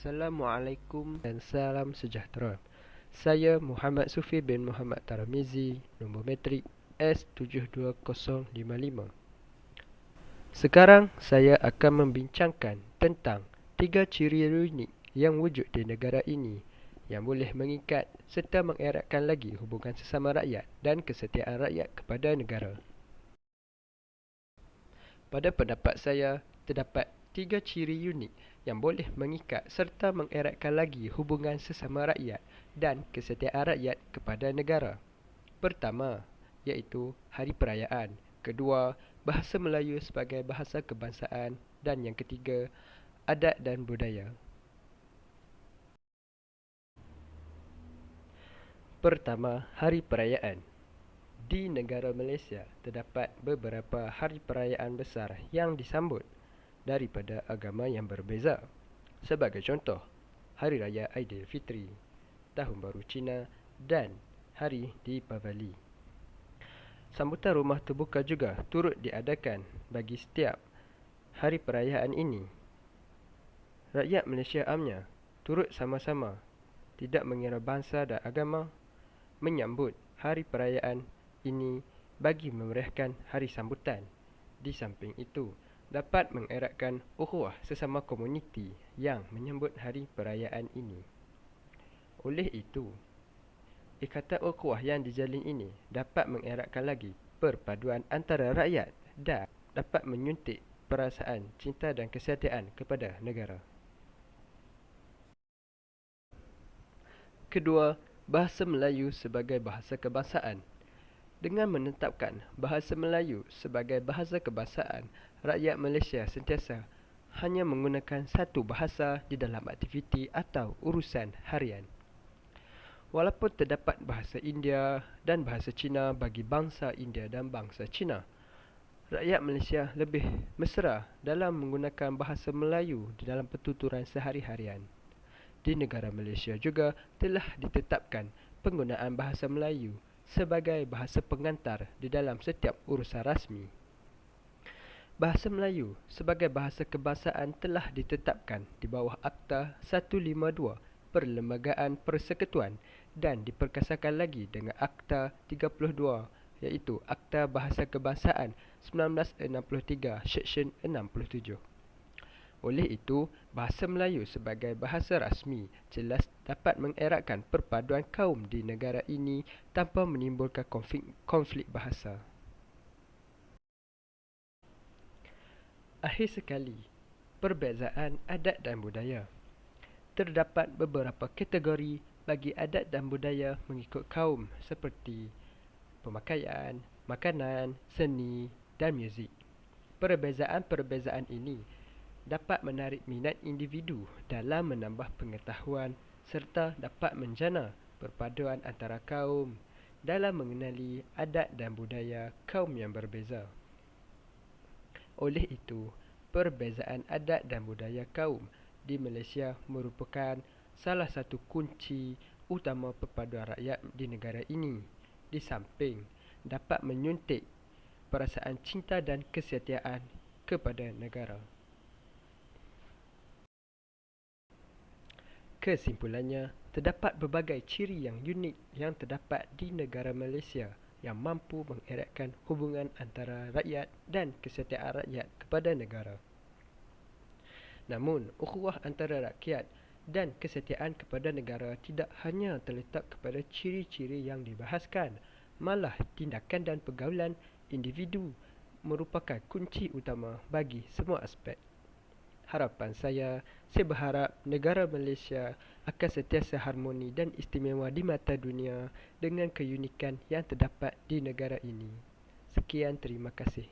Assalamualaikum dan salam sejahtera. Saya Muhammad Sufi bin Muhammad Tarmizi, nombor metrik S72055. Sekarang saya akan membincangkan tentang 3 ciri unik yang wujud di negara ini yang boleh mengikat serta mengeratkan lagi hubungan sesama rakyat dan kesetiaan rakyat kepada negara. Pada pendapat saya, terdapat 3 ciri unik yang boleh mengikat serta mengeratkan lagi hubungan sesama rakyat dan kesetiaan rakyat kepada negara. Pertama, iaitu hari perayaan. Kedua, bahasa Melayu sebagai bahasa kebangsaan. Dan yang ketiga, adat dan budaya. Pertama, hari perayaan. Di negara Malaysia, terdapat beberapa hari perayaan besar yang disambut daripada agama yang berbeza. Sebagai contoh, Hari Raya Aidilfitri, Tahun Baru Cina dan Hari Deepavali. Sambutan rumah terbuka juga turut diadakan bagi setiap hari perayaan ini. Rakyat Malaysia amnya turut sama-sama, tidak mengira bangsa dan agama, menyambut hari perayaan ini bagi memeriahkan hari sambutan. Di samping itu, dapat mengeratkan ukhuwah sesama komuniti yang menyambut hari perayaan ini. Oleh itu, ikatan ukhuwah yang dijalin ini dapat mengeratkan lagi perpaduan antara rakyat dan dapat menyuntik perasaan cinta dan kesetiaan kepada negara. Kedua, bahasa Melayu sebagai bahasa kebangsaan. Dengan menetapkan bahasa Melayu sebagai bahasa kebangsaan, rakyat Malaysia sentiasa hanya menggunakan satu bahasa di dalam aktiviti atau urusan harian. Walaupun terdapat bahasa India dan bahasa Cina bagi bangsa India dan bangsa Cina, rakyat Malaysia lebih mesra dalam menggunakan bahasa Melayu di dalam pertuturan sehari-harian. Di negara Malaysia juga telah ditetapkan penggunaan bahasa Melayu sebagai bahasa pengantar di dalam setiap urusan rasmi. Bahasa Melayu sebagai bahasa kebangsaan telah ditetapkan di bawah Akta 152 Perlembagaan Persekutuan dan diperkasakan lagi dengan Akta 32 iaitu Akta Bahasa Kebangsaan 1963 Seksyen 67. Oleh itu, bahasa Melayu sebagai bahasa rasmi jelas dapat mengeratkan perpaduan kaum di negara ini tanpa menimbulkan konflik bahasa. Akhir sekali, perbezaan adat dan budaya. Terdapat beberapa kategori bagi adat dan budaya mengikut kaum seperti pemakaian, makanan, seni dan muzik. Perbezaan-perbezaan ini dapat menarik minat individu dalam menambah pengetahuan serta dapat menjana perpaduan antara kaum dalam mengenali adat dan budaya kaum yang berbeza. Oleh itu, perbezaan adat dan budaya kaum di Malaysia merupakan salah satu kunci utama perpaduan rakyat di negara ini, di samping dapat menyuntik perasaan cinta dan kesetiaan kepada negara. Kesimpulannya, terdapat berbagai ciri yang unik yang terdapat di negara Malaysia yang mampu mengeratkan hubungan antara rakyat dan kesetiaan rakyat kepada negara. Namun, ukhuwah antara rakyat dan kesetiaan kepada negara tidak hanya terletak kepada ciri-ciri yang dibahaskan, malah tindakan dan pergaulan individu merupakan kunci utama bagi semua aspek. Harapan saya berharap negara Malaysia akan sentiasa harmoni dan istimewa di mata dunia dengan keunikan yang terdapat di negara ini. Sekian, terima kasih.